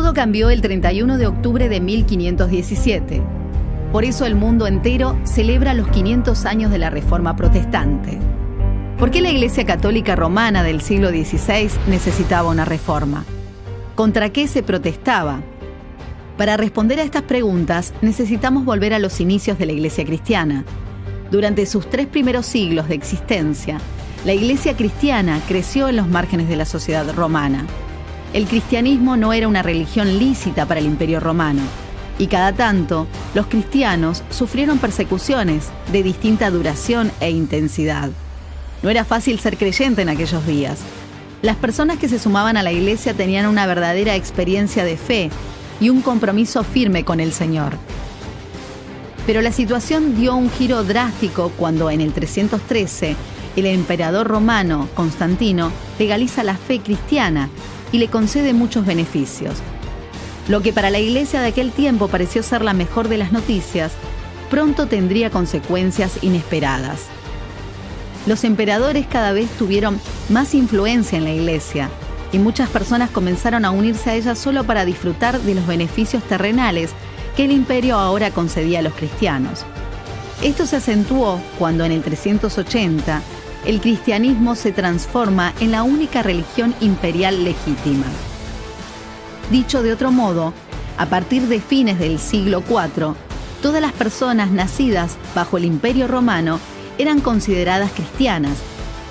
Todo cambió el 31 de octubre de 1517. Por eso el mundo entero celebra los 500 años de la Reforma Protestante. ¿Por qué la Iglesia Católica Romana del siglo XVI necesitaba una reforma? ¿Contra qué se protestaba? Para responder a estas preguntas, necesitamos volver a los inicios de la Iglesia cristiana. Durante sus 3 primeros siglos de existencia, la Iglesia cristiana creció en los márgenes de la sociedad romana. El cristianismo no era una religión lícita para el Imperio Romano, y cada tanto los cristianos sufrieron persecuciones de distinta duración e intensidad. No era fácil ser creyente en aquellos días. Las personas que se sumaban a la Iglesia tenían una verdadera experiencia de fe y un compromiso firme con el Señor. Pero la situación dio un giro drástico cuando en el 313 el emperador romano Constantino legaliza la fe cristiana y le concede muchos beneficios. Lo que para la Iglesia de aquel tiempo pareció ser la mejor de las noticias, pronto tendría consecuencias inesperadas. Los emperadores cada vez tuvieron más influencia en la Iglesia y muchas personas comenzaron a unirse a ella solo para disfrutar de los beneficios terrenales que el imperio ahora concedía a los cristianos. Esto se acentuó cuando en el 380 el cristianismo se transforma en la única religión imperial legítima. Dicho de otro modo, a partir de fines del siglo IV, todas las personas nacidas bajo el Imperio Romano eran consideradas cristianas,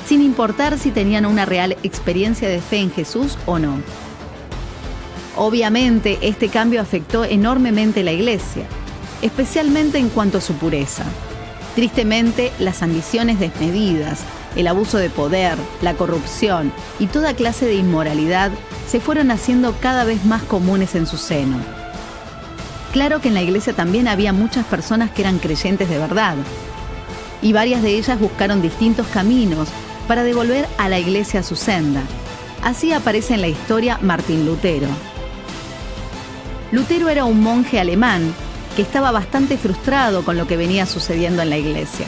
sin importar si tenían una real experiencia de fe en Jesús o no. Obviamente, este cambio afectó enormemente la Iglesia, especialmente en cuanto a su pureza. Tristemente, las ambiciones desmedidas, el abuso de poder, la corrupción y toda clase de inmoralidad se fueron haciendo cada vez más comunes en su seno. Claro que en la Iglesia también había muchas personas que eran creyentes de verdad, y varias de ellas buscaron distintos caminos para devolver a la Iglesia a su senda. Así aparece en la historia Martín Lutero. Lutero era un monje alemán que estaba bastante frustrado con lo que venía sucediendo en la Iglesia.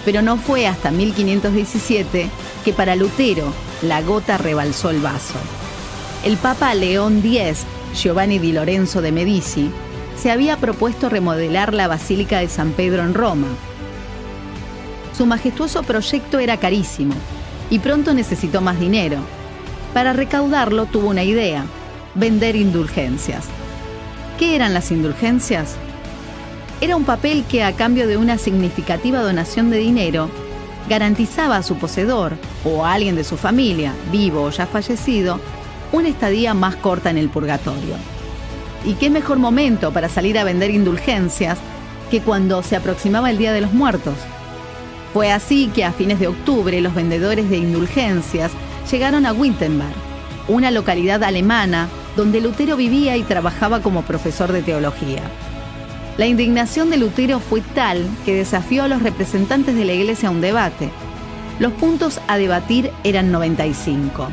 Pero no fue hasta 1517 que para Lutero la gota rebalsó el vaso. El Papa León X, Giovanni di Lorenzo de Medici, se había propuesto remodelar la Basílica de San Pedro en Roma. Su majestuoso proyecto era carísimo y pronto necesitó más dinero. Para recaudarlo tuvo una idea: vender indulgencias. ¿Qué eran las indulgencias? Era un papel que, a cambio de una significativa donación de dinero, garantizaba a su poseedor o a alguien de su familia, vivo o ya fallecido, una estadía más corta en el purgatorio. ¿Y qué mejor momento para salir a vender indulgencias que cuando se aproximaba el Día de los Muertos? Fue así que a fines de octubre los vendedores de indulgencias llegaron a Wittenberg, una localidad alemana donde Lutero vivía y trabajaba como profesor de teología. La indignación de Lutero fue tal que desafió a los representantes de la Iglesia a un debate. Los puntos a debatir eran 95.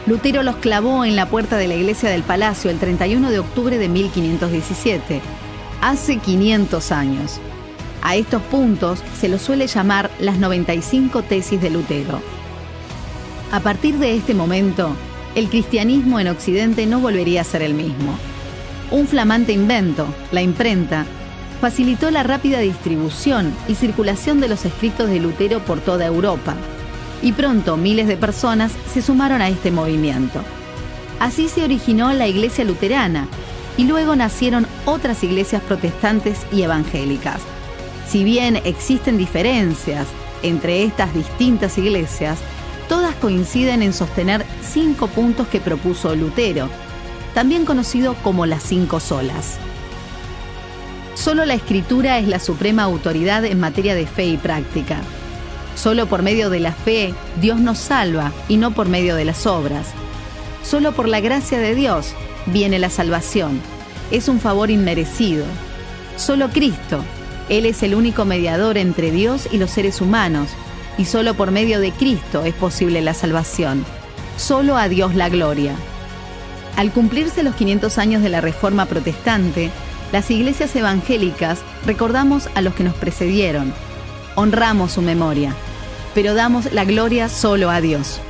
Lutero los clavó en la puerta de la Iglesia del Palacio el 31 de octubre de 1517, hace 500 años. A estos puntos se los suele llamar las 95 tesis de Lutero. A partir de este momento, el cristianismo en Occidente no volvería a ser el mismo. Un flamante invento, la imprenta, facilitó la rápida distribución y circulación de los escritos de Lutero por toda Europa, y pronto miles de personas se sumaron a este movimiento. Así se originó la Iglesia luterana, y luego nacieron otras iglesias protestantes y evangélicas. Si bien existen diferencias entre estas distintas iglesias, todas coinciden en sostener 5 puntos que propuso Lutero, también conocido como las 5 solas. Solo la Escritura es la suprema autoridad en materia de fe y práctica. Solo por medio de la fe Dios nos salva y no por medio de las obras. Solo por la gracia de Dios viene la salvación. Es un favor inmerecido. Solo Cristo, Él es el único mediador entre Dios y los seres humanos, y solo por medio de Cristo es posible la salvación. Solo a Dios la gloria. Al cumplirse los 500 años de la Reforma Protestante, las iglesias evangélicas recordamos a los que nos precedieron, honramos su memoria, pero damos la gloria solo a Dios.